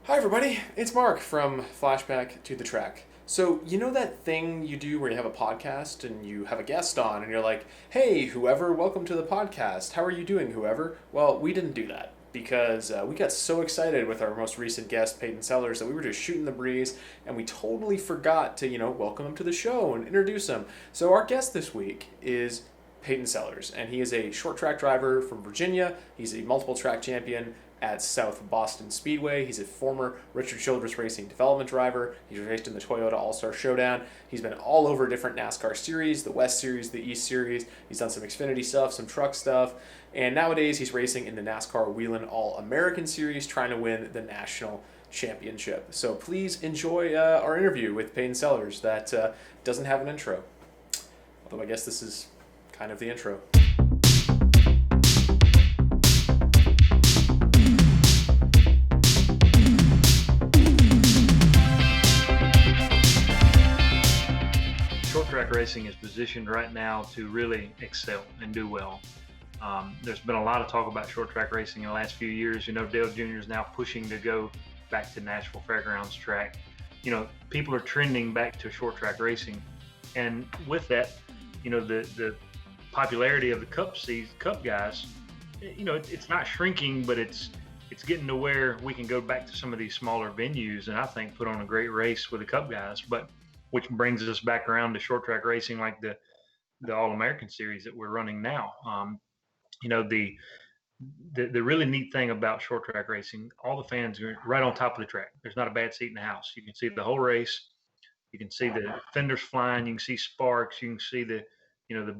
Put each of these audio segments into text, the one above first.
Hi, everybody. It's Mark from Flashback to the Track. So, you know that thing you do where you have a podcast and you have a guest on and you're like, hey, whoever, welcome to the podcast. How are you doing, whoever? Well, we didn't do that because we got so excited with our most recent guest, Peyton Sellers, that we were just shooting the breeze and we totally forgot to, welcome him to the show and introduce him. So, our guest this week is Peyton Sellers, and he is a short track driver from Virginia. He's a multiple track champion at South Boston Speedway. He's a former Richard Childress Racing development driver. He's raced in the Toyota AllStar Showdown. He's been all over different NASCAR series, the West Series, the East Series. He's done some Xfinity stuff, some truck stuff. And nowadays he's racing in the NASCAR Whelen All-American Series, trying to win the national championship. So please enjoy our interview with Peyton Sellers that doesn't have an intro. Although I guess this is kind of the intro. Short track racing is positioned right now to really excel and do well. There's been a lot of talk about short track racing in the last few years. Dale Jr. is now pushing to go back to Nashville Fairgrounds track. People are trending back to short track racing. And with that, the popularity of the Cup guys, it's not shrinking, but it's getting to where we can go back to some of these smaller venues and I think put on a great race with the Cup guys. But which brings us back around to short track racing like the All-American series that we're running now. The really neat thing about short track racing, all the fans are right on top of the track. There's not a bad seat in the house. You can see the whole race. You can see the fenders flying. You can see sparks. You can see the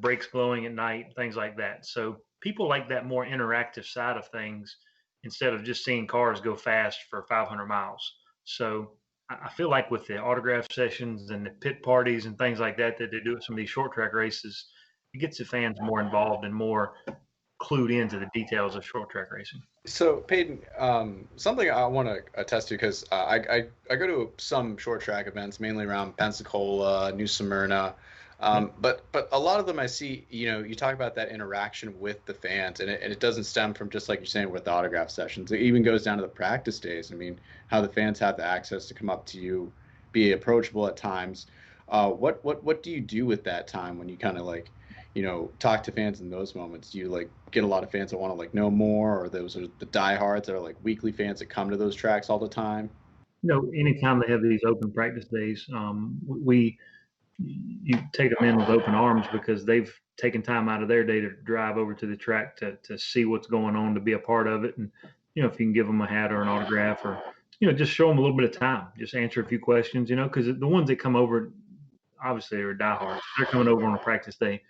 brakes glowing at night, things like that. So people like that more interactive side of things instead of just seeing cars go fast for 500 miles. So I feel like with the autograph sessions and the pit parties and things like that they do at some of these short track races, it gets the fans more involved and more clued into the details of short track racing. So Peyton, something I want to attest to because I go to some short track events mainly around Pensacola, New Smyrna, but a lot of them I see, you talk about that interaction with the fans, and it doesn't stem from just like you're saying with the autograph sessions. It even goes down to the practice days. I mean, how the fans have the access to come up to you, be approachable at times. What do you do with that time when you kind of like, talk to fans in those moments? Do you like get a lot of fans that want to like know more, or those are the diehards that are like weekly fans that come to those tracks all the time? Anytime they have these open practice days, you take them in with open arms because they've taken time out of their day to drive over to the track to see what's going on, to be a part of it. And, if you can give them a hat or an autograph or, just show them a little bit of time, just answer a few questions, because the ones that come over, obviously they're diehards. They're coming over on a practice day.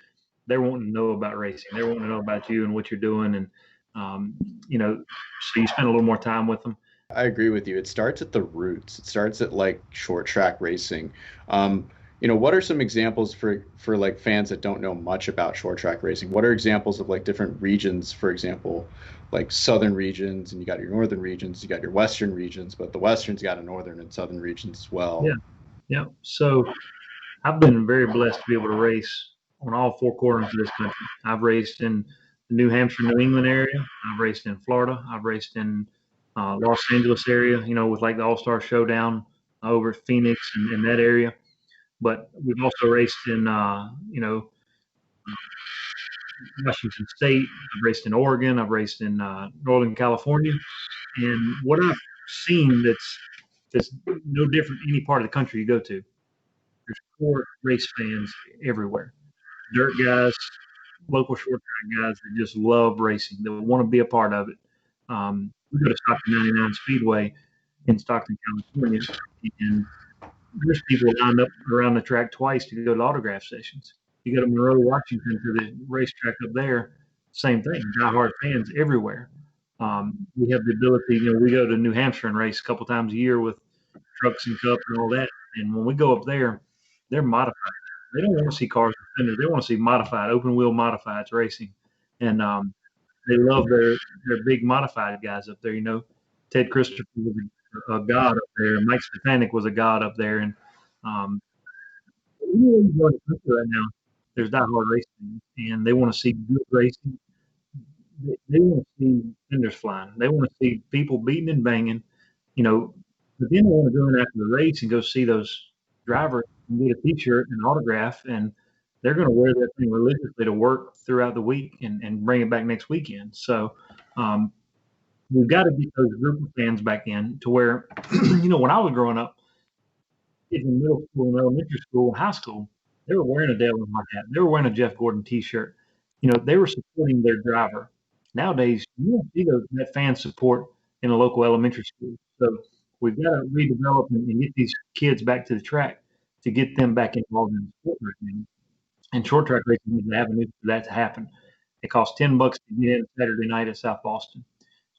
They're wanting to know about racing. They're wanting to know about you and what you're doing. And, so you spend a little more time with them. I agree with you. It starts at the roots. It starts at like short track racing. What are some examples for like fans that don't know much about short track racing? What are examples of like different regions, for example, like southern regions, and you got your northern regions, you got your western regions, but the westerns got a northern and southern regions as well. Yeah. So I've been very blessed to be able to race on all four corners of this country. I've raced in the New Hampshire, New England area. I've raced in Florida. I've raced in Los Angeles area, with like the AllStar Showdown over at Phoenix and in that area. But we've also raced in, Washington State. I've raced in Oregon. I've raced in Northern California. And what I've seen that's no different any part of the country you go to, there's core race fans everywhere. Dirt guys, local short track guys that just love racing, that want to be a part of it. We go to Stockton 99 Speedway in Stockton, California, and there's people lined up around the track twice to go to autograph sessions. You go to Monroe, Washington, to the racetrack up there, same thing. Diehard fans everywhere. We have the ability, we go to New Hampshire and race a couple times a year with trucks and cup and all that. And when we go up there, they're modified. They don't want to see cars with fenders. They want to see modified, open wheel modifieds racing. And they love their big modified guys up there. Ted Christopher was a god up there. Mike Stefanik was a god up there. And right now, there's diehard racing, and they want to see good racing. They want to see fenders flying. They want to see people beating and banging. But then they want to go in after the race and go see those drivers and get a T-shirt and autograph, and they're going to wear that thing religiously to work throughout the week and bring it back next weekend. So we've got to get those group of fans back in to where, when I was growing up, kids in middle school and elementary school and high school, they were wearing a Dale Earnhardt hat. They were wearing a Jeff Gordon T-shirt. They were supporting their driver. Nowadays, you don't see that fan support in a local elementary school. So we've got to redevelop and get these kids back to the track to get them back involved in the sport right now. And short track racing is an avenue for that to happen. It costs $10 to get in Saturday night at South Boston.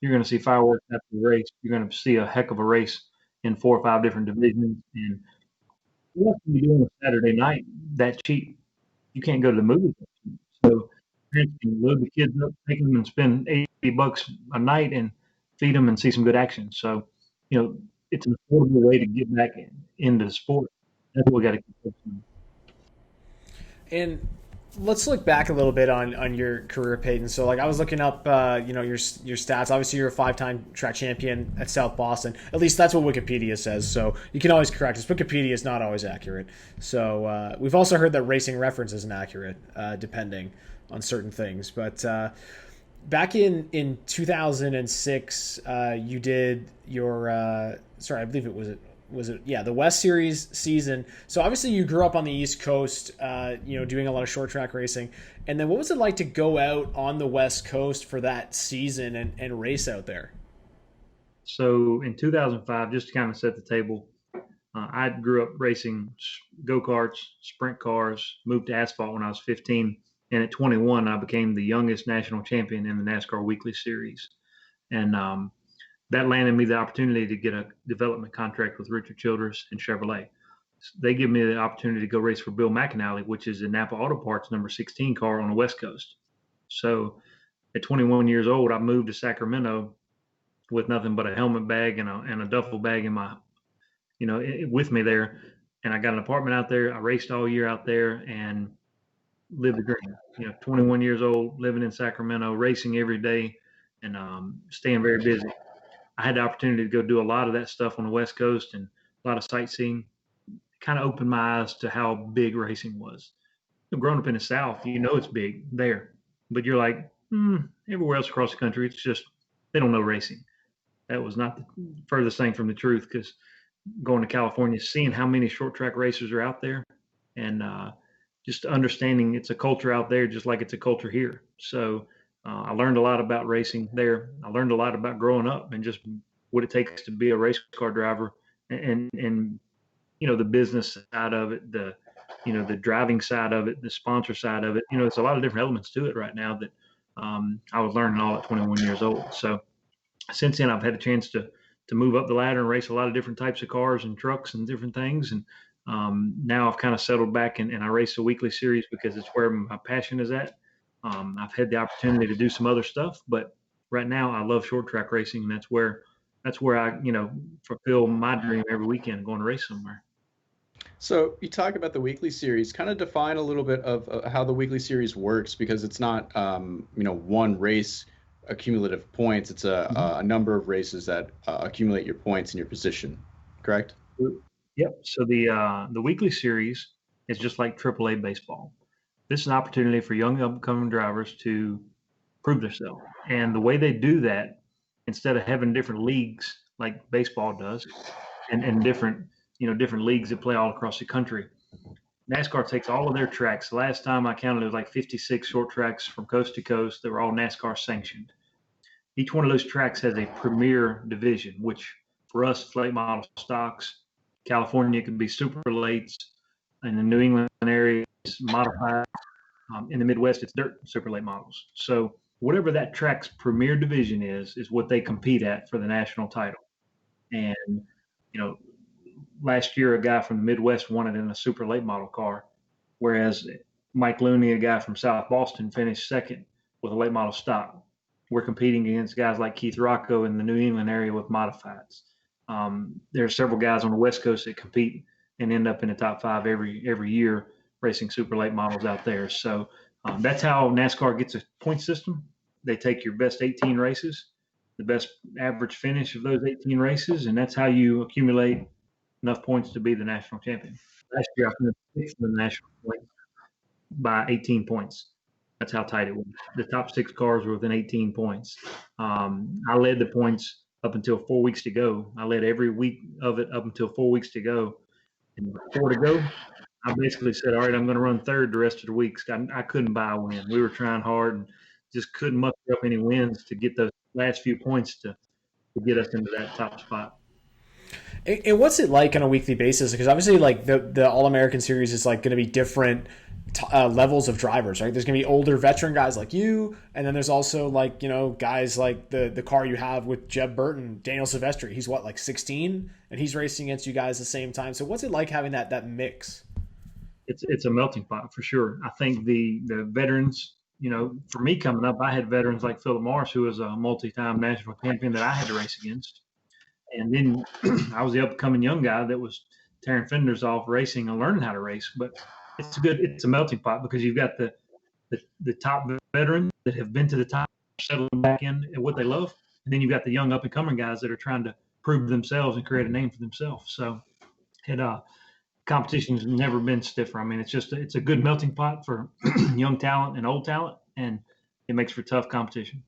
You're going to see fireworks after the race. You're going to see a heck of a race in 4 or 5 different divisions. And what can you do on a Saturday night that cheap? You can't go to the movies. So parents can load the kids up, take them and spend $80 a night and feed them and see some good action. So, it's an affordable way to get back into the sport. That's what we got to keep focusing on. And let's look back a little bit on your career, Peyton. So, like, I was looking up, your stats. Obviously, you're a 5-time track champion at South Boston. At least that's what Wikipedia says. So you can always correct us. Wikipedia is not always accurate. So we've also heard that Racing Reference isn't accurate, depending on certain things. But back in 2006, you did your I believe it was the West Series season. So obviously you grew up on the East Coast, doing a lot of short track racing. And then what was it like to go out on the West Coast for that season and race out there? So in 2005, just to kind of set the table, I grew up racing go-karts, sprint cars, moved to asphalt when I was 15. And at 21, I became the youngest national champion in the NASCAR Weekly Series. And that landed me the opportunity to get a development contract with Richard Childress and Chevrolet. They give me the opportunity to go race for Bill McAnally, which is the Napa Auto Parts number 16 car on the West Coast. So at 21 years old, I moved to Sacramento with nothing but a helmet bag and a duffel bag in my, with me there. And I got an apartment out there. I raced all year out there and lived the dream. 21 years old, living in Sacramento, racing every day and staying very busy. I had the opportunity to go do a lot of that stuff on the West Coast and a lot of sightseeing. It kind of opened my eyes to how big racing was. Growing up in the South, it's big there, but you're like, everywhere else across the country, it's just, they don't know racing. That was not the furthest thing from the truth, because going to California, seeing how many short track racers are out there and just understanding it's a culture out there, just like it's a culture here. So I learned a lot about racing there. I learned a lot about growing up and just what it takes to be a race car driver and the business side of it, the driving side of it, the sponsor side of it. It's a lot of different elements to it right now that I was learning all at 21 years old. So since then, I've had a chance to move up the ladder and race a lot of different types of cars and trucks and different things. And now I've kind of settled back and I race the weekly series because it's where my passion is at. I've had the opportunity to do some other stuff, but right now I love short track racing, and that's where I, fulfill my dream every weekend, going to race somewhere. So you talk about the weekly series. Kind of define a little bit of how the weekly series works, because it's not, one race accumulative points. It's a number of races that accumulate your points and your position. Correct? Yep. So the weekly series is just like AAA baseball. This is an opportunity for young upcoming drivers to prove themselves. And the way they do that, instead of having different leagues like baseball does and different leagues that play all across the country, NASCAR takes all of their tracks. The last time I counted, it was like 56 short tracks from coast to coast that were all NASCAR sanctioned. Each one of those tracks has a premier division, which for us, late model stocks. California could be super lates. In the New England area, it's modified. In the Midwest, it's dirt super late models. So whatever that track's premier division is what they compete at for the national title. And, last year, a guy from the Midwest won it in a super late model car, whereas Mike Looney, a guy from South Boston, finished second with a late model stock. We're competing against guys like Keith Rocco in the New England area with modifieds. There are several guys on the West Coast that compete and end up in the top 5 every year racing super late models out there. So that's how NASCAR gets a point system. They take your best 18 races the best average finish of those 18 races, and that's how you accumulate enough points to be the national champion. Last year, I finished sixth in the national points by 18 points. That's how tight it was. The top 6 cars were within 18 points. I led the points up until 4 weeks to go. I led every week of it up until 4 weeks to go. And 4 to go, I basically said, all right, I'm going to run third the rest of the weeks. I couldn't buy a win. We were trying hard and just couldn't muster up any wins to get those last few points to get us into that top spot. And what's it like on a weekly basis? Because obviously, like the All American Series is like going to be different levels of drivers, right? There's going to be older veteran guys like you, and then there's also like, you know, guys like the car you have with Jeb Burton, Daniel Silvestri. He's what, like 16, and he's racing against you guys at the same time. So what's it like having that mix? It's a melting pot for sure. I think the veterans, you know, for me coming up, I had veterans like Philip Morris, who was a multi-time national champion that I had to race against. And then I was the upcoming young guy that was tearing fenders off racing and learning how to race. But it's a melting pot because you've got the top veterans that have been to the top, settling back in at what they love. And then you've got the young up and coming guys that are trying to prove themselves and create a name for themselves. So competition has never been stiffer. I mean, it's a good melting pot for young talent and old talent, and it makes for tough competition.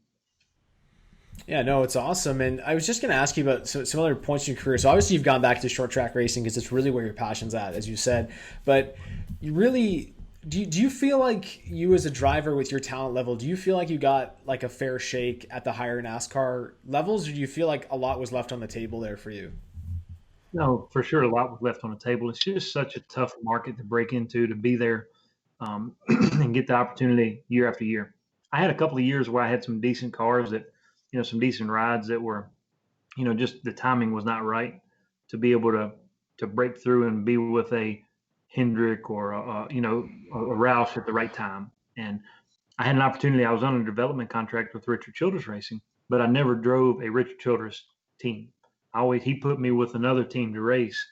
Yeah, no, it's awesome. And I was just going to ask you about some other points in your career. So obviously you've gone back to short track racing because it's really where your passion's at, as you said. But you really, do you feel like you as a driver with your talent level, do you feel like you got like a fair shake at the higher NASCAR levels? Or do you feel like a lot was left on the table there for you? No, for sure, a lot was left on the table. It's just such a tough market to break into, to be there and get the opportunity year after year. I had a couple of years where I had some decent cars that, you know, some decent rides that were, you know, just the timing was not right to be able to break through and be with a Hendrick or you know, a Roush at the right time. And I had an opportunity. I was on a development contract with Richard Childress Racing, but I never drove a Richard Childress team. He put me with another team to race,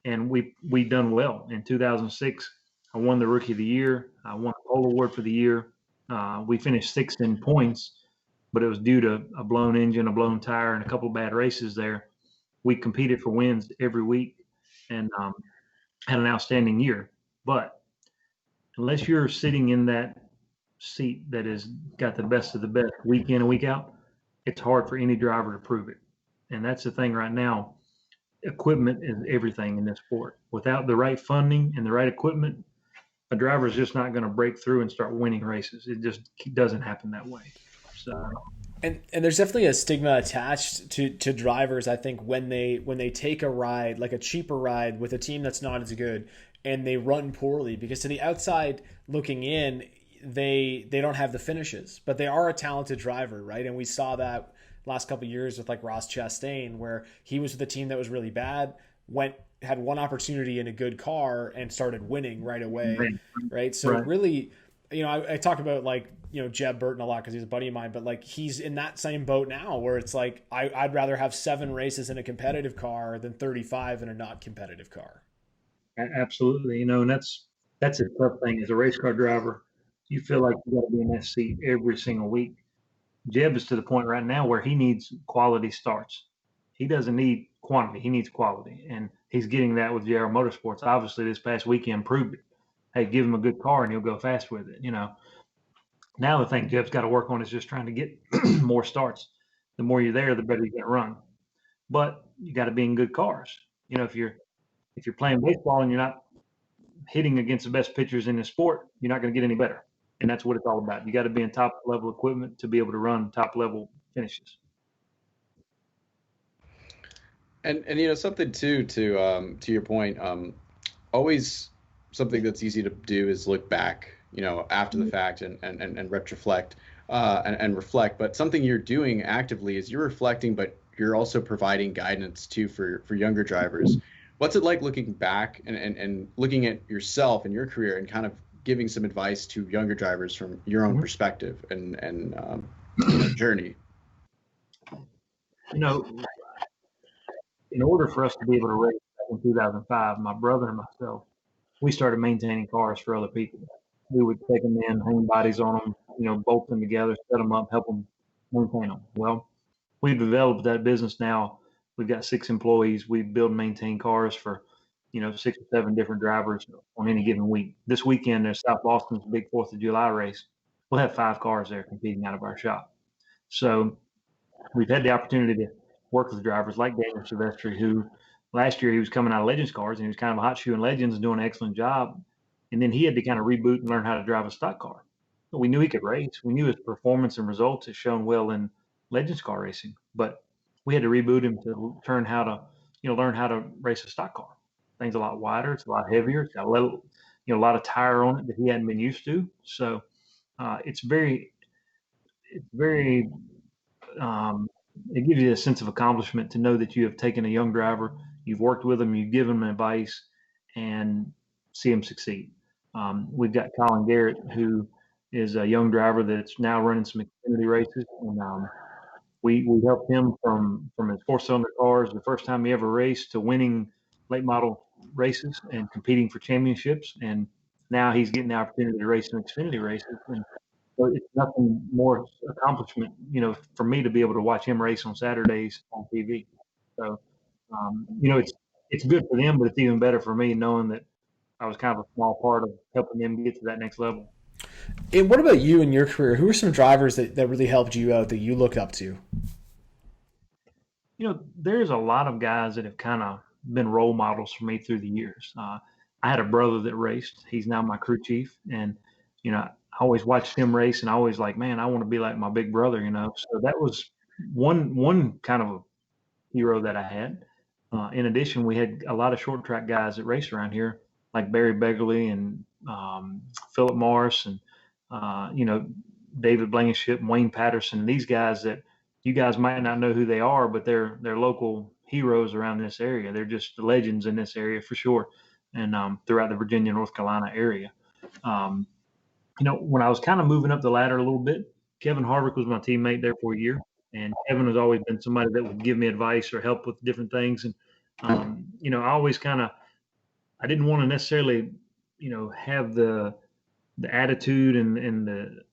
and we done well. In 2006, I won the Rookie of the Year. I won the Pole Award for the year. We finished sixth in points, but it was due to a blown engine, a blown tire, and a couple of bad races there. We competed for wins every week and had an outstanding year. But unless you're sitting in that seat that has got the best of the best week in and week out, it's hard for any driver to prove it. And that's the thing right now. Equipment is everything in this sport. Without the right funding and the right equipment, a driver is just not going to break through and start winning races. It just doesn't happen that way. So, and there's definitely a stigma attached to drivers, I think, when they take a ride, like a cheaper ride with a team that's not as good, and they run poorly, because to the outside looking in, they don't have the finishes, but they are a talented driver, right? And we saw that last couple of years with like Ross Chastain, where he was with a team that was really bad, had one opportunity in a good car and started winning right away, right? So really, you know, I talk about like, you know, Jeb Burton a lot because he's a buddy of mine, but like he's in that same boat now where it's like I'd rather have 7 races in a competitive car than 35 in a not competitive car. Absolutely, you know, and that's a tough thing as a race car driver. You feel like you got to be in that seat every single week. Jeb is to the point right now where he needs quality starts. He doesn't need quantity. He needs quality. And he's getting that with JR Motorsports. Obviously, this past weekend proved it. Hey, give him a good car and he'll go fast with it. You know, now the thing Jeb's got to work on is just trying to get more starts. The more you're there, the better you can run. But you got to be in good cars. You know, if you're playing baseball and you're not hitting against the best pitchers in the sport, you're not going to get any better. And that's what it's all about. You got to be in top level equipment to be able to run top level finishes. And you know, something too to your point, always something that's easy to do is look back, you know, after the fact and retroflect and reflect. But something you're doing actively is you're reflecting, but you're also providing guidance too for younger drivers. What's it like looking back and looking at yourself and your career and kind of giving some advice to younger drivers from your own perspective and journey? You know, in order for us to be able to race back in 2005, my brother and myself, we started maintaining cars for other people. We would take them in, hang bodies on them, you know, bolt them together, set them up, help them maintain them. Well, we've developed that business now. We've got 6 employees. We build and maintain cars for, 6 or 7 different drivers on any given week. This weekend, there's South Boston's big 4th of July race. We'll have 5 cars there competing out of our shop. So we've had the opportunity to work with drivers like Daniel Silvestri, who last year he was coming out of Legends cars and he was kind of a hot shoe in Legends and doing an excellent job. And then he had to kind of reboot and learn how to drive a stock car. But we knew he could race. We knew his performance and results had shown well in Legends car racing, but we had to reboot him to learn how to race a stock car. Thing's a lot wider. It's a lot heavier. It's got a lot of tire on it that he hadn't been used to. So it's very it gives you a sense of accomplishment to know that you have taken a young driver, you've worked with him, you've given him advice, and see him succeed. We've got Colin Garrett, who is a young driver that's now running some Xfinity races, and we helped him from his 4-cylinder cars the first time he ever raced to winning late model races and competing for championships, and now he's getting the opportunity to race in Xfinity races. And so it's nothing more accomplishment, for me to be able to watch him race on Saturdays on TV. So, it's good for them, but it's even better for me knowing that I was kind of a small part of helping them get to that next level. And what about you in your career? Who are some drivers that really helped you out that you look up to? There's a lot of guys that have kind of been role models for me through the years. I had a brother that raced. He's now my crew chief. And, I always watched him race and I always like, man, I want to be like my big brother, So that was one kind of a hero that I had. In addition, we had a lot of short track guys that raced around here, like Barry Begley and Philip Morris and, David Blankenship and Wayne Patterson. These guys that you guys might not know who they are, but they're local heroes around this area. They're just legends in this area for sure, and throughout the Virginia, North Carolina area. When I was kind of moving up the ladder a little bit, Kevin Harvick was my teammate there for a year, and Kevin has always been somebody that would give me advice or help with different things. And I always I didn't want to necessarily, have the attitude and the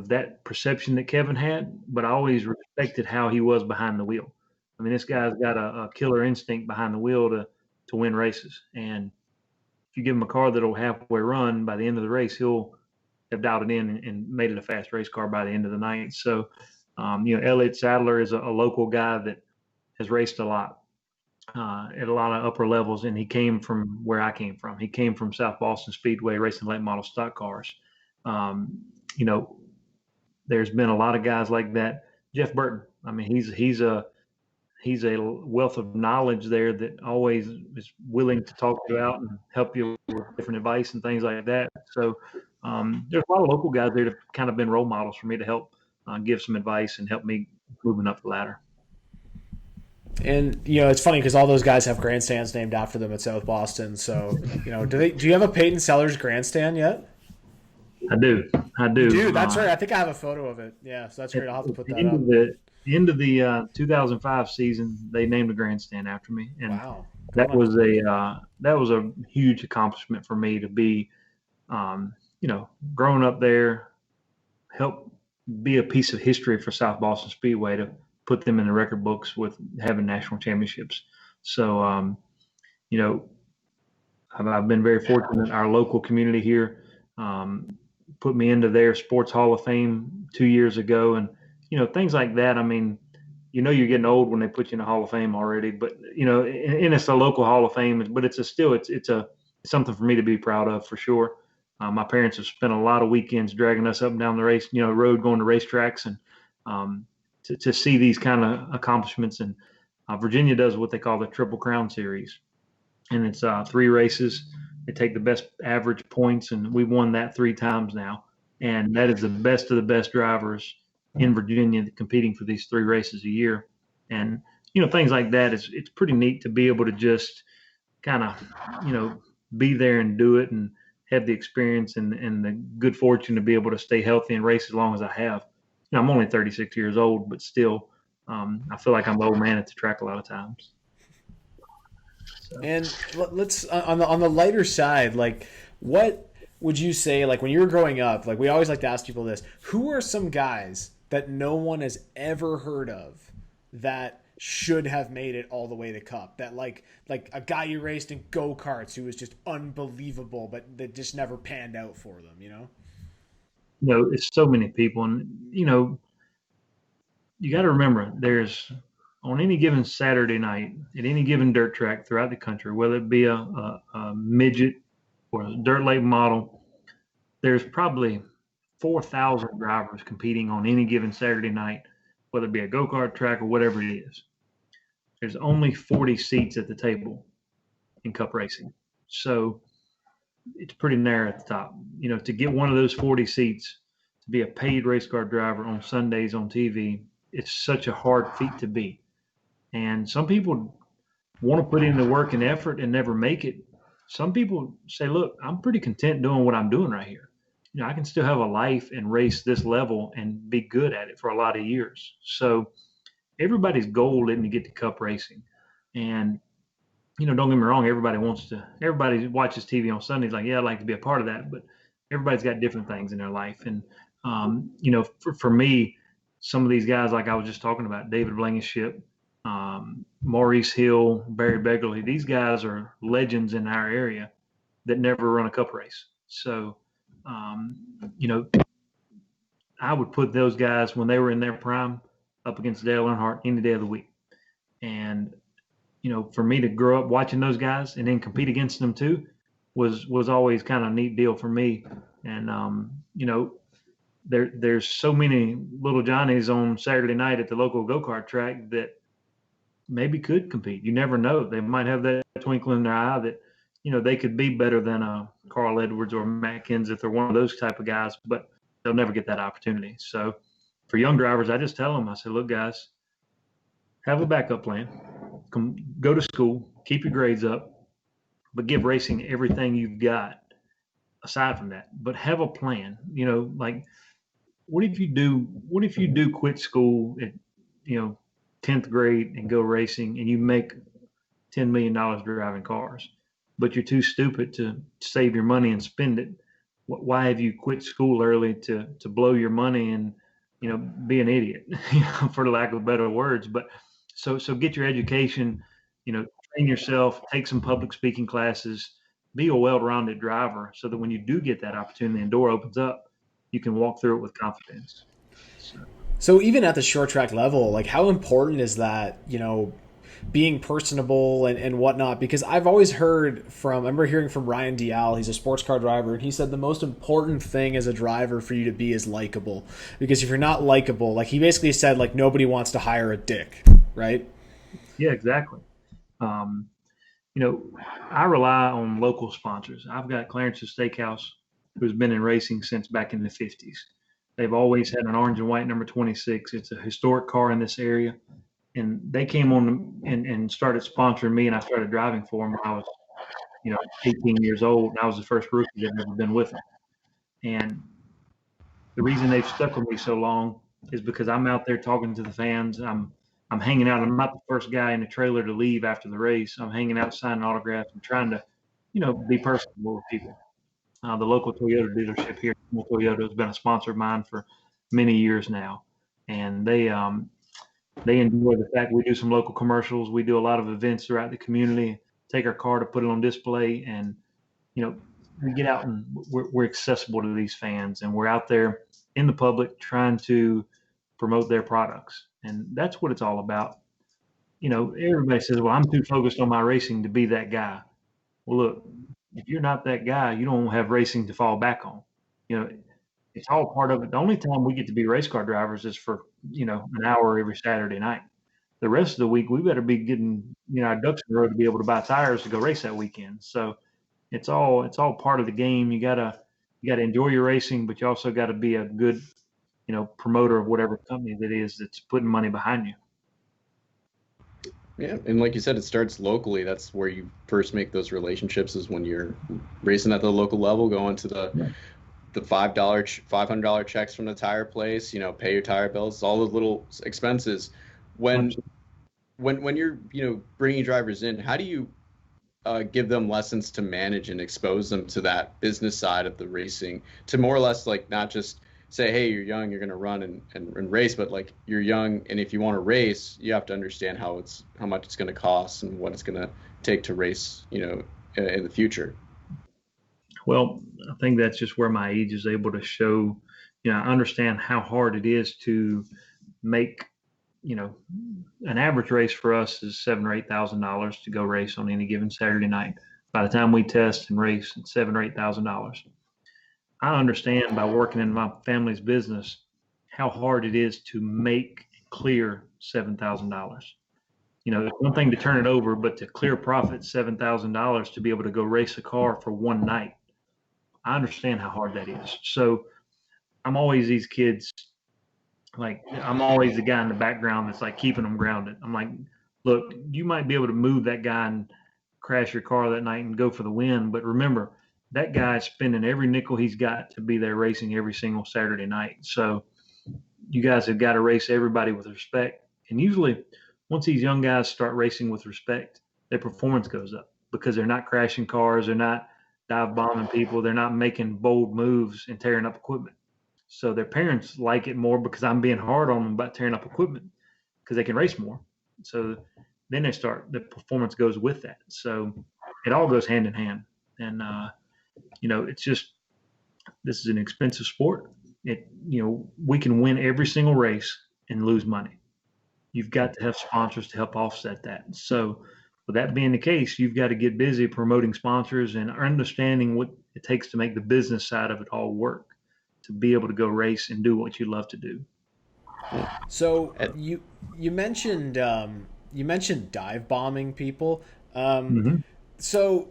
that perception that Kevin had, but I always respected how he was behind the wheel. I mean, this guy's got a killer instinct behind the wheel to win races. And if you give him a car that'll halfway run, by the end of the race, he'll have dialed it in and made it a fast race car by the end of the night. So, Elliott Sadler is a local guy that has raced a lot at a lot of upper levels, and he came from where I came from. He came from South Boston Speedway racing late model stock cars. There's been a lot of guys like that. Jeb Burton, I mean, he's a wealth of knowledge there that always is willing to talk you out and help you with different advice and things like that. So there's a lot of local guys there that have kind of been role models for me to help give some advice and help me moving up the ladder. And it's funny because all those guys have grandstands named after them at South Boston. So do you have a Peyton Sellers grandstand yet? I do. Dude, that's right. I think I have a photo of it. Yeah, so that's great. I'll have to put that up. The end of the 2005 season, they named a grandstand after me, and wow, that was a huge accomplishment for me to be, growing up there, help be a piece of history for South Boston Speedway to put them in the record books with having national championships. So, I've been very fortunate. Our local community here put me into their Sports Hall of Fame 2 years ago, and things like that. I mean, you're getting old when they put you in the Hall of Fame already, but and it's a local Hall of Fame, but it's something for me to be proud of for sure. My parents have spent a lot of weekends dragging us up and down the race, road, going to racetracks, and to see these kind of accomplishments. And Virginia does what they call the Triple Crown Series, and it's 3 races. They take the best average points, and we've won that 3 times now. And that is the best of the best drivers in Virginia competing for these 3 races a year. And, things like that, it's pretty neat to be able to just kind of, be there and do it and have the experience and the good fortune to be able to stay healthy and race as long as I have. I'm only 36 years old, but still, I feel like I'm the old man at the track a lot of times. So. And let's on the lighter side, like, what would you say, like, when you were growing up, like, we always like to ask people this, who are some guys that no one has ever heard of that should have made it all the way to Cup. That like a guy you raced in go-karts who was just unbelievable, but that just never panned out for them, you know? It's so many people, and you got to remember, there's on any given Saturday night at any given dirt track throughout the country, whether it be a midget or a dirt late model, there's probably 4,000 drivers competing on any given Saturday night, whether it be a go-kart track or whatever it is. There's only 40 seats at the table in Cup racing. So it's pretty narrow at the top. To get one of those 40 seats, to be a paid race car driver on Sundays on TV, it's such a hard feat to beat. And some people want to put in the work and effort and never make it. Some people say, look, I'm pretty content doing what I'm doing right here. I can still have a life and race this level and be good at it for a lot of years. So everybody's goal isn't to get to Cup racing. And, don't get me wrong, everybody watches TV on Sundays like, yeah, I'd like to be a part of that. But everybody's got different things in their life. And, for me, some of these guys, like I was just talking about, David Blankenship, Maurice Hill, Barry Begley, these guys are legends in our area that never run a Cup race. So, I would put those guys when they were in their prime up against Dale Earnhardt any day of the week. And, for me to grow up watching those guys and then compete against them too was always kind of a neat deal for me. And, there's so many little Johnnies on Saturday night at the local go-kart track that maybe could compete. You never know. They might have that twinkle in their eye that, they could be better than a Carl Edwards or Matt Kenseth or one of those type of guys, but they'll never get that opportunity. So for young drivers, I just tell them, I say, look, guys, have a backup plan. Go to school, keep your grades up, but give racing everything you've got aside from that. But have a plan. Like, what if you do quit school at, 10th grade and go racing and you make $10 million driving cars, but you're too stupid to save your money and spend it? Why have you quit school early to blow your money and, be an idiot, for lack of better words? But so get your education, train yourself, take some public speaking classes, be a well-rounded driver so that when you do get that opportunity and door opens up, you can walk through it with confidence. So even at the short track level, like how important is that, being personable and whatnot? Because I've always heard I remember hearing from Ryan Dial, he's a sports car driver, and he said the most important thing as a driver for you to be is likable. Because if you're not likable, like he basically said, like nobody wants to hire a dick, right? Yeah, exactly. I rely on local sponsors. I've got Clarence's Steakhouse, who's been in racing since back in the 50s. They've always had an orange and white number 26. It's a historic car in this area. And they came on and started sponsoring me, and I started driving for them when I was, 18 years old. And I was the first rookie that had ever been with them. And the reason they've stuck with me so long is because I'm out there talking to the fans. I'm hanging out. I'm not the first guy in the trailer to leave after the race. I'm hanging out, signing autographs, and trying to, be personable with people. The local Toyota dealership here, Toyota, has been a sponsor of mine for many years now, and they enjoy the fact we do some local commercials. We do a lot of events throughout the community, take our car to put it on display, and we get out and we're accessible to these fans, and we're out there in the public trying to promote their products, and that's what it's all about. Everybody says, well, I'm too focused on my racing to be that guy. Well, look, if you're not that guy, you don't have racing to fall back on. It's all part of it. The only time we get to be race car drivers is for, an hour every Saturday night. The rest of the week, we better be getting, our ducks in a row to be able to buy tires to go race that weekend. So it's all part of the game. You gotta enjoy your racing, but you also got to be a good, promoter of whatever company that is that's putting money behind you. Yeah, and like you said, it starts locally. That's where you first make those relationships, is when you're racing at the local level, going to the $500 checks from the tire place, pay your tire bills, all those little expenses. When you're, bringing drivers in, how do you give them lessons to manage and expose them to that business side of the racing, to more or less like not just say, hey, you're young, you're going to run and race, but like you're young, and if you want to race, you have to understand how much it's going to cost and what it's going to take to race, in the future. Well, I think that's just where my age is able to show, I understand how hard it is to make, an average race for us is $7,000 or $8,000 to go race on any given Saturday night. By the time we test and race, it's $7,000 or $8,000. I understand by working in my family's business how hard it is to make clear $7,000. It's one thing to turn it over, but to clear profit $7,000 to be able to go race a car for one night, I understand how hard that is. So I'm always these kids, like I'm always the guy in the background that's like keeping them grounded. I'm like, look, you might be able to move that guy and crash your car that night and go for the win, but remember, that guy's spending every nickel he's got to be there racing every single Saturday night. So you guys have got to race everybody with respect. And usually once these young guys start racing with respect, their performance goes up because they're not crashing cars. They're not dive bombing people. They're not making bold moves and tearing up equipment. So their parents like it more because I'm being hard on them about tearing up equipment because they can race more. So then the performance goes with that. So it all goes hand in hand. And, it's just, this is an expensive sport. We can win every single race and lose money. You've got to have sponsors to help offset that. So with that being the case, you've got to get busy promoting sponsors and understanding what it takes to make the business side of it all work, to be able to go race and do what you love to do. So you mentioned dive bombing people. So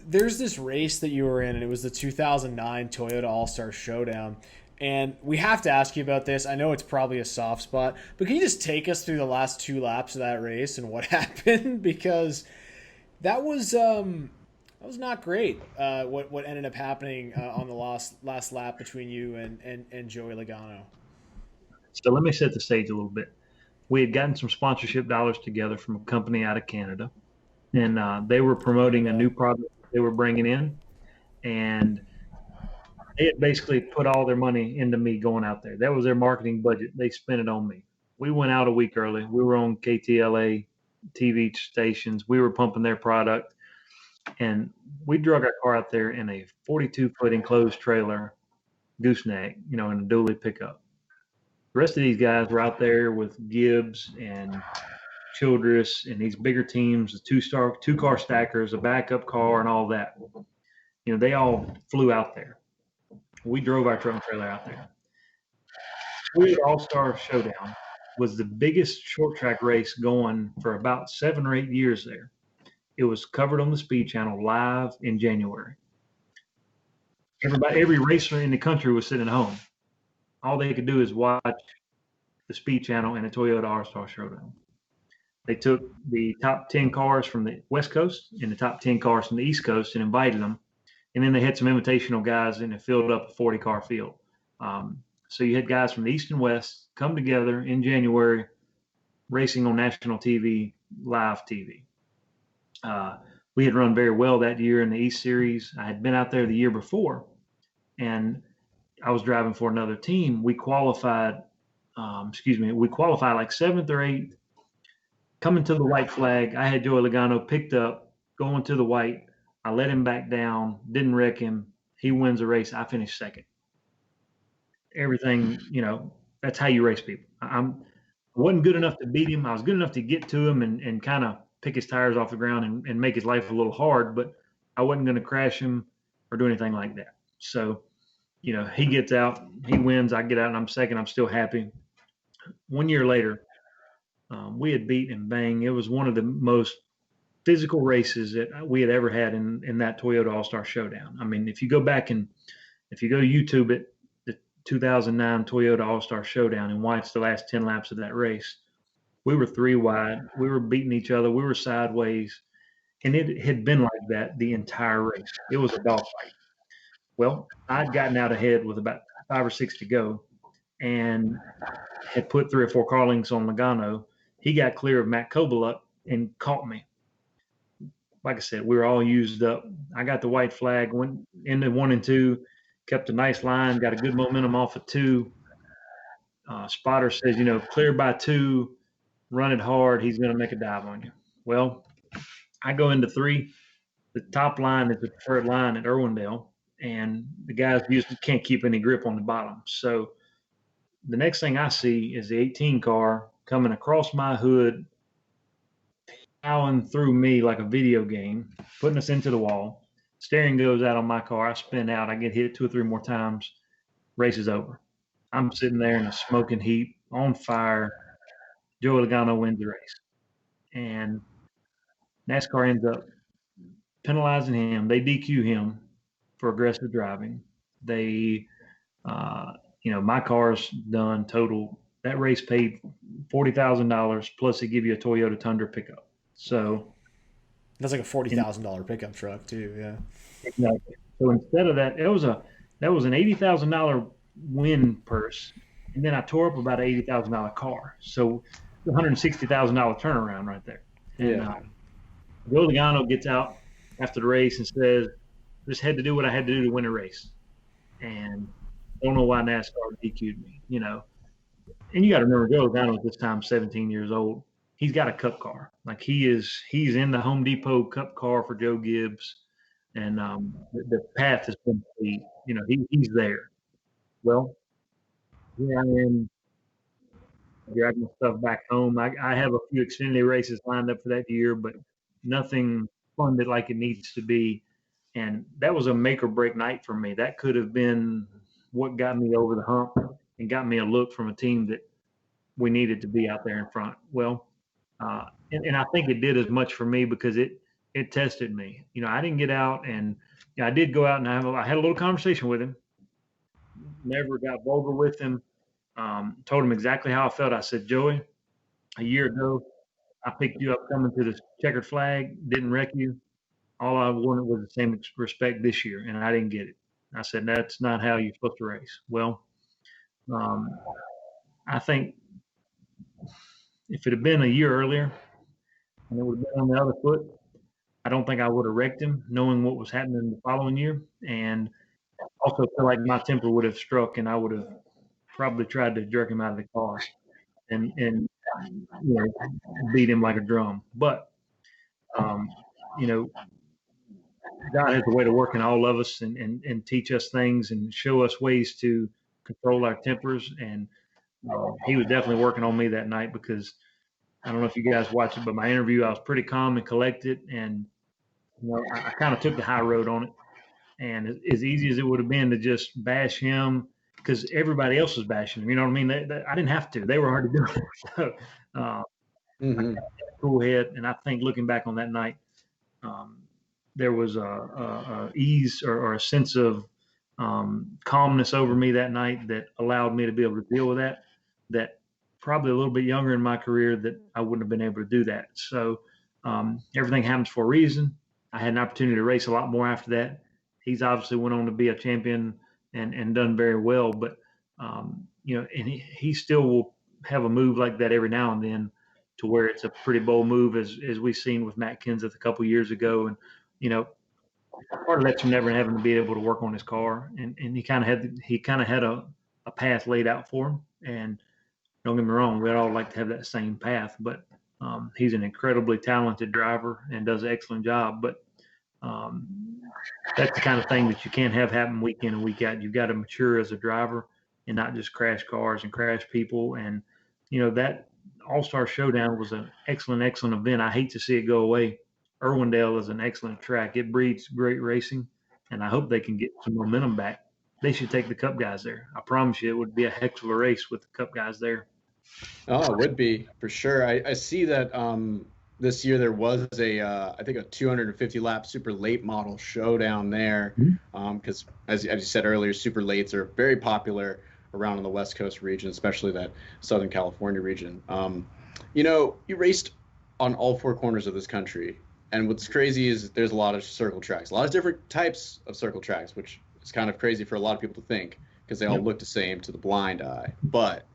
there's this race that you were in, and it was the 2009 Toyota AllStar Showdown. And we have to ask you about this. I know it's probably a soft spot, but can you just take us through the last 2 laps of that race and what happened? Because that was not great. What ended up happening on the last lap between you and Joey Logano. So let me set the stage a little bit. We had gotten some sponsorship dollars together from a company out of Canada, and they were promoting a new product they were bringing in, and they had basically put all their money into me going out there. That was their marketing budget. They spent it on me. We went out a week early. We were on KTLA TV stations. We were pumping their product, and we drug our car out there in a 42-foot enclosed trailer, gooseneck, in a dually pickup. The rest of these guys were out there with Gibbs and Childress and these bigger teams, the two-car stackers, a backup car, and all that. They all flew out there. We drove our truck and trailer out there. The AllStar Showdown was the biggest short track race going for about 7 or 8 years there. It was covered on the Speed Channel live in January. Every racer in the country was sitting at home. All they could do is watch the Speed Channel and the Toyota AllStar Showdown. They took the top 10 cars from the West Coast and the top 10 cars from the East Coast and invited them. And then they had some invitational guys and it filled up a 40-car field. So you had guys from the East and West come together in January racing on national TV, live TV. We had run very well that year in the East Series. I had been out there the year before, and I was driving for another team. We qualified like 7th or 8th. Coming to the white flag, I had Joey Logano picked up, going to the white. I let him back down, didn't wreck him. He wins the race. I finished second. Everything, that's how you race people. I wasn't good enough to beat him. I was good enough to get to him and kind of pick his tires off the ground and make his life a little hard, but I wasn't going to crash him or do anything like that. So, he gets out, he wins, I get out, and I'm second. I'm still happy. 1 year later, we had beat and bang. It was one of the most physical races that we had ever had in that Toyota AllStar Showdown. I mean, if you go back and if you go YouTube it, the 2009 Toyota AllStar Showdown and watch the last 10 laps of that race, we were 3 wide. We were beating each other. We were sideways. And it had been like that the entire race. It was a dogfight. Well, I'd gotten out ahead with about 5 or 6 to go and had put 3 or 4 car lengths on Logano. He got clear of Matt Kobaluk and caught me. Like I said, we were all used up. I got the white flag, went into 1 and 2, kept a nice line, got a good momentum off of 2. Spotter says, clear by 2, run it hard. He's going to make a dive on you. Well, I go into 3. The top line is the preferred line at Irwindale, and the guys can't keep any grip on the bottom. So the next thing I see is the 18 car coming across my hood, plowing through me like a video game, putting us into the wall. Steering goes out on my car. I spin out. I get hit 2 or 3 more times. Race is over. I'm sitting there in a smoking heap, on fire. Joey Logano wins the race. And NASCAR ends up penalizing him. They DQ him for aggressive driving. They, my car's done total. That race paid $40,000 plus they give you a Toyota Tundra pickup. So that's like a $40,000 pickup truck too. Yeah. Exactly. So instead of that, that was an $80,000 win purse, and then I tore up about an $80,000 car. So $160,000 turnaround right there. And Joe Logano gets out after the race and says, "Just had to do what I had to do to win a race," and don't know why NASCAR DQ'd me. And you got to remember, Joe Logano at this time 17 years old. He's got a Cup car. Like he's in the Home Depot Cup car for Joe Gibbs, and the path has been complete. He's there. Well, here I am dragging my stuff back home. I have a few Xfinity races lined up for that year, but nothing funded like it needs to be. And that was a make or break night for me. That could have been what got me over the hump and got me a look from a team that we needed to be out there in front. Well, and I think it did as much for me because it tested me. I didn't get out, and I did go out and I had a little conversation with him. Never got vulgar with him. Told him exactly how I felt. I said, "Joey, a year ago, I picked you up coming to the checkered flag, didn't wreck you. All I wanted was the same respect this year, and I didn't get it." I said, "That's not how you're supposed to race." Well, I think if it had been a year earlier and it would have been on the other foot, I don't think I would have wrecked him, knowing what was happening the following year. And also feel like my temper would have struck, and I would have probably tried to jerk him out of the car and beat him like a drum. But God has a way to work in all of us and teach us things and show us ways to control our tempers. And he was definitely working on me that night because I don't know if you guys watched it, but my interview, I was pretty calm and collected. And I kind of took the high road on it. And as easy as it would have been to just bash him, because everybody else was bashing him, you know what I mean? I didn't have to. They were already doing it. So, I had a cool head. And I think looking back on that night, there was a ease or a sense of calmness over me that night that allowed me to be able to deal with that probably a little bit younger in my career that I wouldn't have been able to do that. So everything happens for a reason. I had an opportunity to race a lot more after that. He's obviously went on to be a champion and done very well, but and he still will have a move like that every now and then to where it's a pretty bold move as we've seen with Matt Kenseth a couple years ago. And, part of that's from never having to be able to work on his car. And he kind of had a path laid out for him. And don't get me wrong, we'd all like to have that same path, but he's an incredibly talented driver and does an excellent job. But that's the kind of thing that you can't have happen week in and week out. You've got to mature as a driver and not just crash cars and crash people. And, that AllStar Showdown was an excellent event. I hate to see it go away. Irwindale is an excellent track. It breeds great racing, and I hope they can get some momentum back. They should take the Cup guys there. I promise you it would be a heck of a race with the Cup guys there. Oh, it would be for sure. I see that this year there was I think a 250 lap super late model showdown there because as you said earlier, super lates are very popular around in the West Coast region, especially that Southern California region. You raced on all 4 corners of this country. And what's crazy is there's a lot of circle tracks, a lot of different types of circle tracks, which is kind of crazy for a lot of people to think because they all look the same to the blind eye. But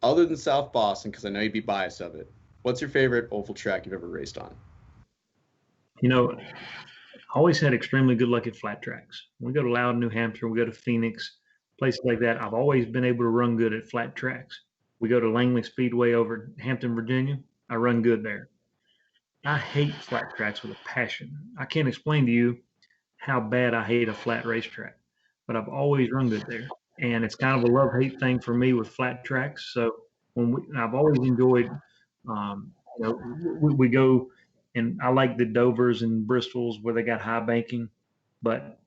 other than South Boston, because I know you'd be biased of it, what's your favorite oval track you've ever raced on? always had extremely good luck at flat tracks. We go to Loudon, New Hampshire, we go to Phoenix, places like that. I've always been able to run good at flat tracks. We go to Langley Speedway over in Hampton, Virginia. I run good there. I hate flat tracks with a passion. I can't explain to you how bad I hate a flat racetrack, but I've always run good there. And it's kind of a love-hate thing for me with flat tracks. So I've always enjoyed, we go, and I like the Dovers and Bristols where they got high banking, but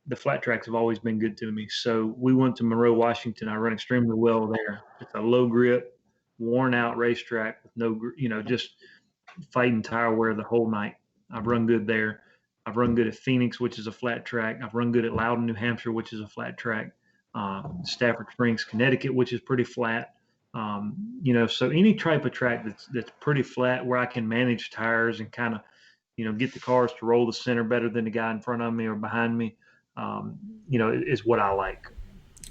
the flat tracks have always been good to me. So we went to Monroe, Washington. I run extremely well there. It's a low grip, worn out racetrack with no, just fighting tire wear the whole night. I've run good there. I've run good at Phoenix, which is a flat track. I've run good at Loudon, New Hampshire, which is a flat track. Stafford Springs, Connecticut, which is pretty flat. So any type of track that's pretty flat where I can manage tires and kind of, get the cars to roll the center better than the guy in front of me or behind me, is what I like.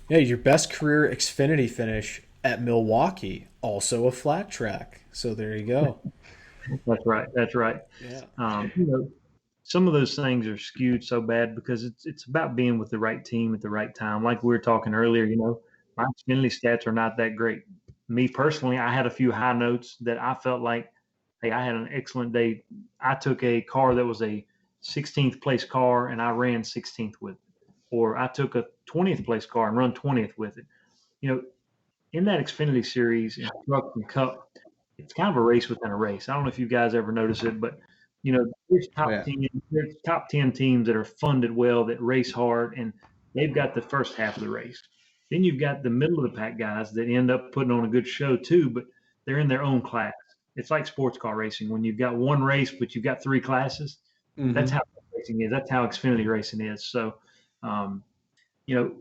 Yeah, your best career Xfinity finish at Milwaukee, also a flat track. So there you go. That's right. Yeah. Some of those things are skewed so bad because it's about being with the right team at the right time. Like we were talking earlier, my Xfinity stats are not that great. Me personally, I had a few high notes that I felt like, hey, I had an excellent day. I took a car that was a 16th place car and I ran 16th with it. Or I took a 20th place car and run 20th with it. In that Xfinity series in Truck and Cup, it's kind of a race within a race. I don't know if you guys ever notice it, but there's top 10 teams that are funded well, that race hard, and they've got the first half of the race. Then you've got the middle of the pack guys that end up putting on a good show too, but they're in their own class. It's like sports car racing. When you've got one race, but you've got three classes, that's how racing is. That's how Xfinity racing is. So, to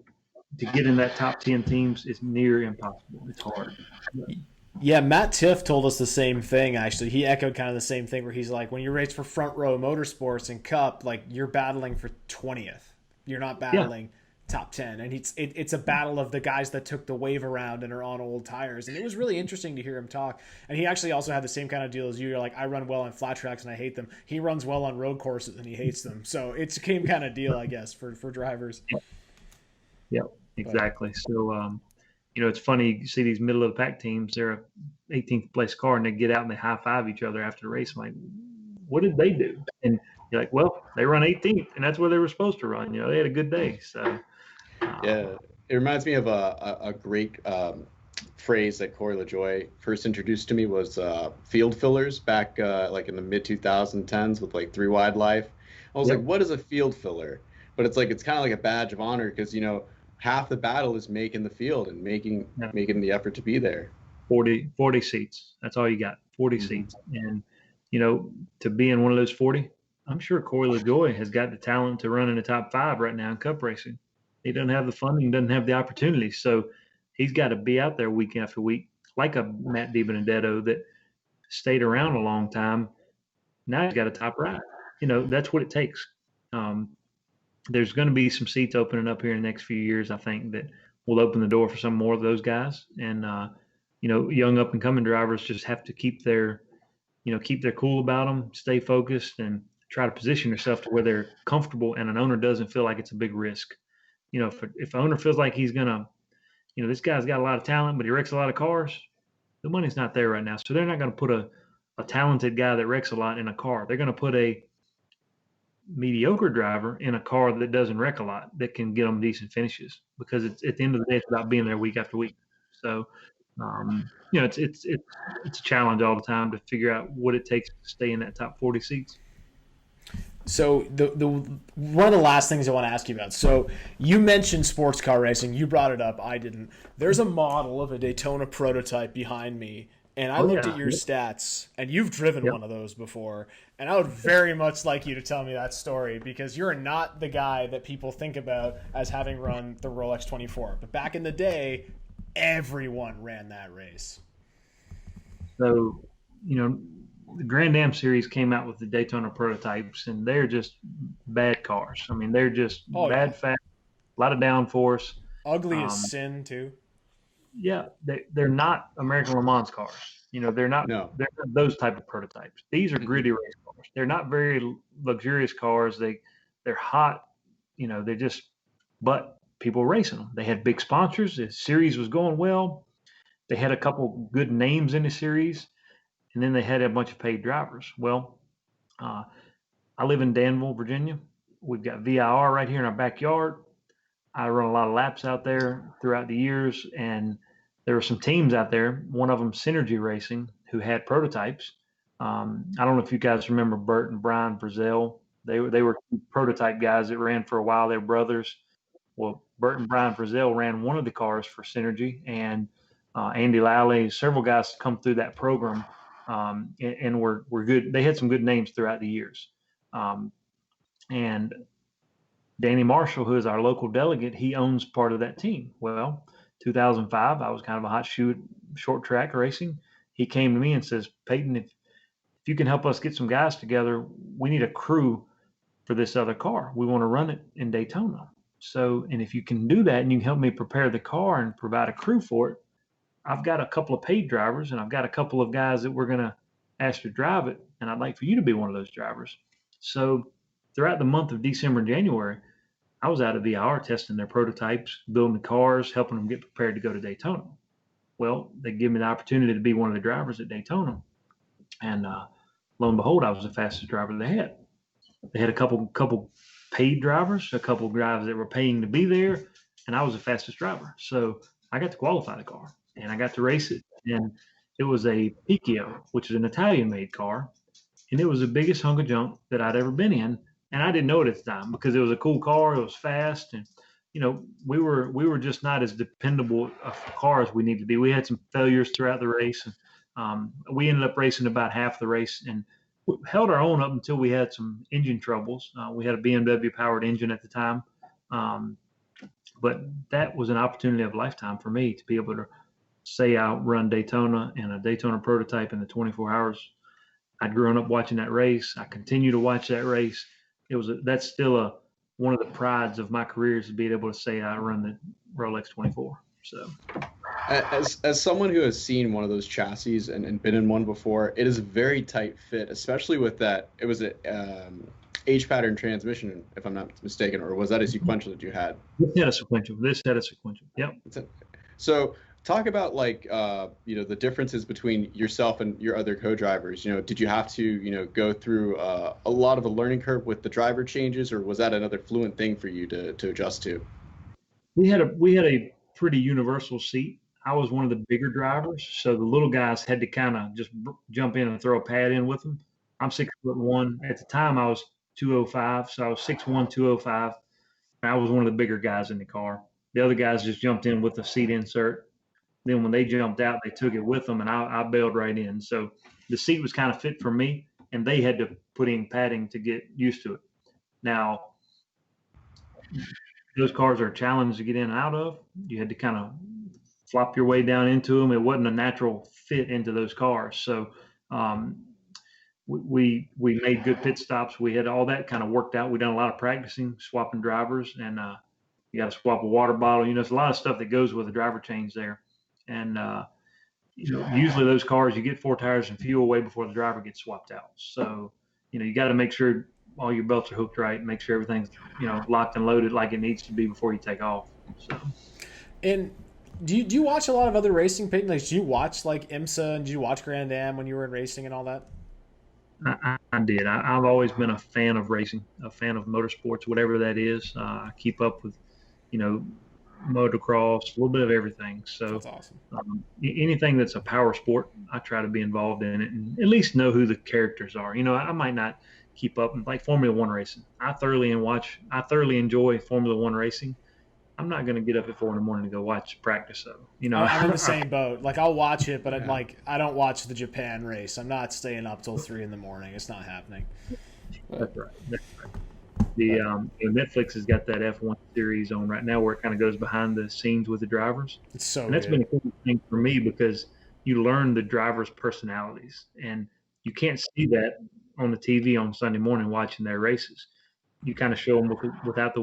get in that top 10 teams is near impossible. It's hard. Yeah, Matt Tifft told us the same thing, actually. He echoed kind of the same thing where he's like, when you race for Front Row Motorsports and Cup, like, you're battling for 20th. You're not battling top 10. And it's a battle of the guys that took the wave around and are on old tires. And it was really interesting to hear him talk. And he actually also had the same kind of deal as you. You're like, I run well on flat tracks and I hate them. He runs well on road courses and he hates them. So it's the same kind of deal, I guess, for drivers. Yeah, exactly. So, it's funny, you see these middle of the pack teams, they're a 18th place car and they get out and they high five each other after the race. I'm like, what did they do? And you're like, well, they run 18th and that's where they were supposed to run. They had a good day. So, yeah, it reminds me of a great phrase that Corey LaJoie first introduced to me was field fillers back like in the mid 2010s with like 3 wide life. I was like, what is a field filler? But it's kind of like a badge of honor because, half the battle is making the field and making the effort to be there. 40 seats. That's all you got, 40 seats. And, to be in one of those 40, I'm sure Corey LaJoie has got the talent to run in the top 5 right now in Cup racing. He doesn't have the funding, doesn't have the opportunity. So he's got to be out there week after week, like a Matt DiBenedetto that stayed around a long time. Now he's got a top ride. That's what it takes. There's going to be some seats opening up here in the next few years, I think, that will open the door for some more of those guys. And, young up and coming drivers just have to keep their cool about them, stay focused, and try to position yourself to where they're comfortable and an owner doesn't feel like it's a big risk. If an owner feels like he's going to, this guy's got a lot of talent, but he wrecks a lot of cars, the money's not there right now. So they're not going to put a talented guy that wrecks a lot in a car. They're going to put a mediocre driver in a car that doesn't wreck a lot, that can get them decent finishes, because it's at the end of the day, it's about being there week after week. So, it's a challenge all the time to figure out what it takes to stay in that top 40 seats. So the one of the last things I want to ask you about. So you mentioned sports car racing. You brought it up. I didn't. There's a model of a Daytona prototype behind me, and I looked at your stats, and you've driven one of those before. And I would very much like you to tell me that story, because you're not the guy that people think about as having run the Rolex 24. But back in the day, everyone ran that race. So, the Grand Am series came out with the Daytona Prototypes, and they're just bad cars. I mean, they're just fat, a lot of downforce. Ugly as sin, too. Yeah, they're not American Le Mans cars. They're not No. they're not those type of prototypes. These are gritty race cars. They're not very luxurious cars. They're hot. They're just, but people were racing them. They had big sponsors. The series was going well. They had a couple good names in the series, and then they had a bunch of paid drivers. Well, I live in Danville, Virginia. We've got VIR right here in our backyard. I run a lot of laps out there throughout the years, and there were some teams out there. One of them, Synergy Racing, who had prototypes. I don't know if you guys remember Bert and Brian Frizzell. They were prototype guys that ran for a while. They're brothers. Well, Bert and Brian Frizzell ran one of the cars for Synergy, and Andy Lally, several guys come through that program, and were good. They had some good names throughout the years. And Danny Marshall, who is our local delegate, he owns part of that team. Well, 2005, I was kind of a hot shoe at short track racing. He came to me and says, Peyton, if you can help us get some guys together, we need a crew for this other car. We want to run it in Daytona. So, and if you can do that and you can help me prepare the car and provide a crew for it, I've got a couple of paid drivers and I've got a couple of guys that we're going to ask to drive it. And I'd like for you to be one of those drivers. So throughout the month of December and January, I was out at VIR testing their prototypes, building the cars, helping them get prepared to go to Daytona. Well, they give me the opportunity to be one of the drivers at Daytona. And lo and behold, I was the fastest driver they had. They had a couple paid drivers, a couple of drivers that were paying to be there, and I was the fastest driver. So I got to qualify the car, and I got to race it. And it was a Picchio, which is an Italian-made car, and it was the biggest hunk of junk that I'd ever been in. And I didn't know it at the time because it was a cool car. It was fast, and we were just not as dependable a car as we needed to be. We had some failures throughout the race, and we ended up racing about half the race, and we held our own up until we had some engine troubles. We had a BMW powered engine at the time, but that was an opportunity of a lifetime for me to be able to say I run Daytona and a Daytona prototype in the 24 hours. I'd grown up watching that race. I continue to watch that race. That's still one of the prides of my career is to be able to say I run the Rolex 24. So, as someone who has seen one of those chassis and been in one before, it is a very tight fit, especially with that. It was a H pattern transmission, if I'm not mistaken, or was that a sequential that you had? This had a sequential. Yep. So talk about the differences between yourself and your other co-drivers. Did you have to go through a lot of a learning curve with the driver changes, or was that another fluent thing for you to adjust to? We had a pretty universal seat. I was one of the bigger drivers, so the little guys had to kind of just jump in and throw a pad in with them. I'm 6'1". At the time, I was 205, so I was 6'1", 205. I was one of the bigger guys in the car. The other guys just jumped in with a seat insert. Then when they jumped out, they took it with them, and I bailed right in. So the seat was kind of fit for me, and they had to put in padding to get used to it. Now, those cars are a challenge to get in and out of. You had to kind of flop your way down into them. It wasn't a natural fit into those cars. So we made good pit stops. We had all that kind of worked out. We done a lot of practicing, swapping drivers, and you got to swap a water bottle. There's a lot of stuff that goes with a driver change there. And usually those cars, you get 4 tires and fuel way before the driver gets swapped out. So you got to make sure all your belts are hooked right, make sure everything's locked and loaded like it needs to be before you take off. So. And do you watch a lot of other racing, Peyton? Like, do you watch like IMSA, and did you watch Grand Am when you were in racing and all that? I did. I've always been a fan of racing, a fan of motorsports, whatever that is. I keep up with, motocross, a little bit of everything. So that's awesome. Anything that's a power sport, I try to be involved in it and at least know who the characters are. I might not keep up like Formula One racing. I thoroughly enjoy Formula One racing. I'm not going to get up at 4 a.m. to go watch practice though. I'm in the same boat. Like, I'll watch it, but I don't watch the Japan race. I'm not staying up till 3 a.m. It's not happening. That's right. The Netflix has got that F1 series on right now where it kind of goes behind the scenes with the drivers. It's so and that's good. been a cool thing for me because you learn the drivers' personalities, and you can't see that on the TV on Sunday morning watching their races. You kind of show them throughout the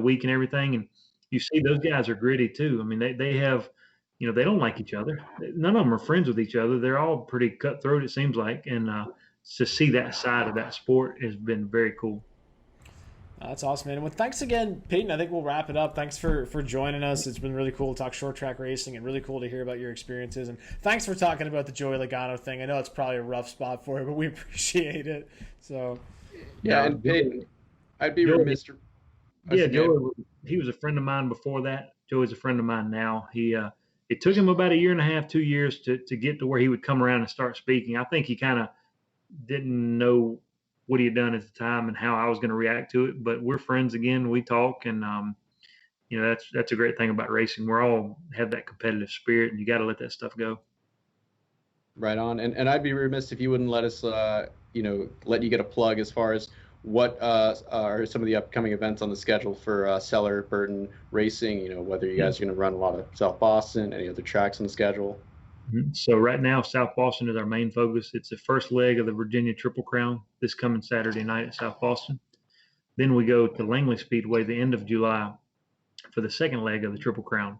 week and everything, and you see those guys are gritty too. I mean, they have they don't like each other. None of them are friends with each other. They're all pretty cutthroat, it seems like. And to see that side of that sport has been very cool. That's awesome, man. Well, thanks again, Peyton. I think we'll wrap it up. Thanks for joining us. It's been really cool to talk short track racing and really cool to hear about your experiences. And thanks for talking about the Joey Logano thing. I know it's probably a rough spot for you, but we appreciate it. So, yeah, and Peyton, I'd be remiss. Joey, he was a friend of mine before that. Joey's a friend of mine now. It took him about a year and a half, 2 years to get to where he would come around and start speaking. I think he kind of didn't know what he had done at the time and how I was going to react to it. But we're friends again. We talk, and that's a great thing about racing. We're all have that competitive spirit, and you got to let that stuff go. Right on. And I'd be remiss if you wouldn't let us, let you get a plug as far as what are some of the upcoming events on the schedule for Seller Burton Racing. Whether you guys are going to run a lot of South Boston, any other tracks on the schedule. So right now, South Boston is our main focus. It's the first leg of the Virginia Triple Crown this coming Saturday night at South Boston. Then we go to Langley Speedway the end of July for the second leg of the Triple Crown.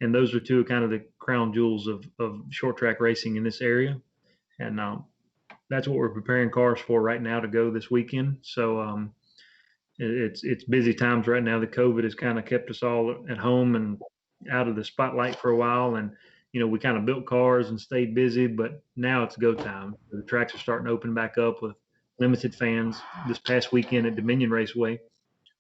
And those are two kind of the crown jewels of short track racing in this area. And that's what we're preparing cars for right now to go this weekend. So it's busy times right now. The COVID has kind of kept us all at home and out of the spotlight for a while. And we kind of built cars and stayed busy, but now it's go time. The tracks are starting to open back up with limited fans. This past weekend at Dominion Raceway,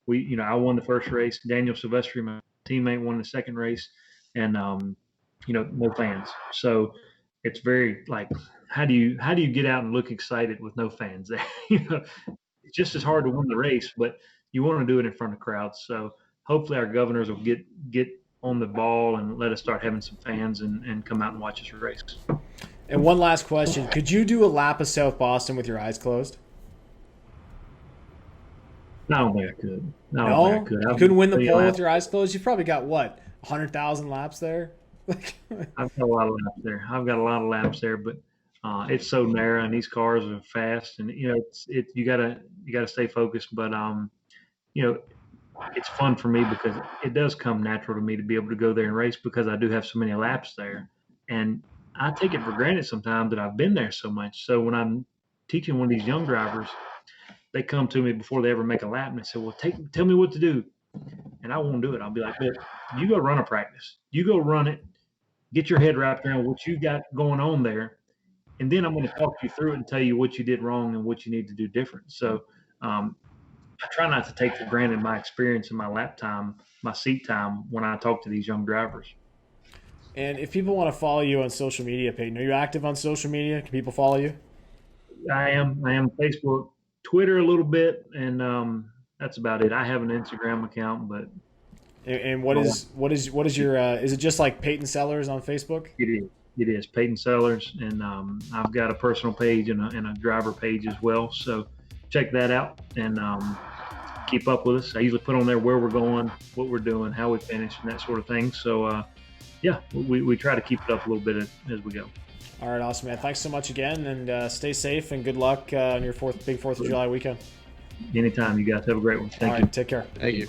I won the first race. Daniel Silvestri, my teammate, won the second race, and no fans. So it's very like, how do you get out and look excited with no fans there? It's just as hard to win the race, but you want to do it in front of crowds. So hopefully our governors will get on the ball and let us start having some fans and come out and watch us race. And one last question. Could you do a lap of South Boston with your eyes closed? I don't think I could. No? You couldn't win the pole with your eyes closed? You've probably got, 100,000 laps there? I've got a lot of laps there. But it's so narrow and these cars are fast, and you gotta stay focused. But it's fun for me because it does come natural to me to be able to go there and race because I do have so many laps there. And I take it for granted sometimes that I've been there so much. So when I'm teaching one of these young drivers, they come to me before they ever make a lap and they say, well, tell me what to do. And I won't do it. I'll be like, look, you go run a practice. You go run it. Get your head wrapped around what you got going on there. And then I'm going to talk you through it and tell you what you did wrong and what you need to do different. So, I try not to take for granted my experience and my lap time, my seat time when I talk to these young drivers. And if people want to follow you on social media, Peyton, are you active on social media? Can people follow you? I am Facebook, Twitter a little bit, and that's about it. I have an Instagram account, but. And what is your? Is it just like Peyton Sellers on Facebook? It is Peyton Sellers, and I've got a personal page and a driver page as well. So check that out and keep up with us. I usually put on there where we're going, what we're doing, how we finish, and that sort of thing. So we try to keep it up a little bit as we go. All right, awesome, man. Thanks so much again, and stay safe and good luck on your big 4th of July weekend. Anytime, you guys have a great one. Thank you. Take care. Thank you.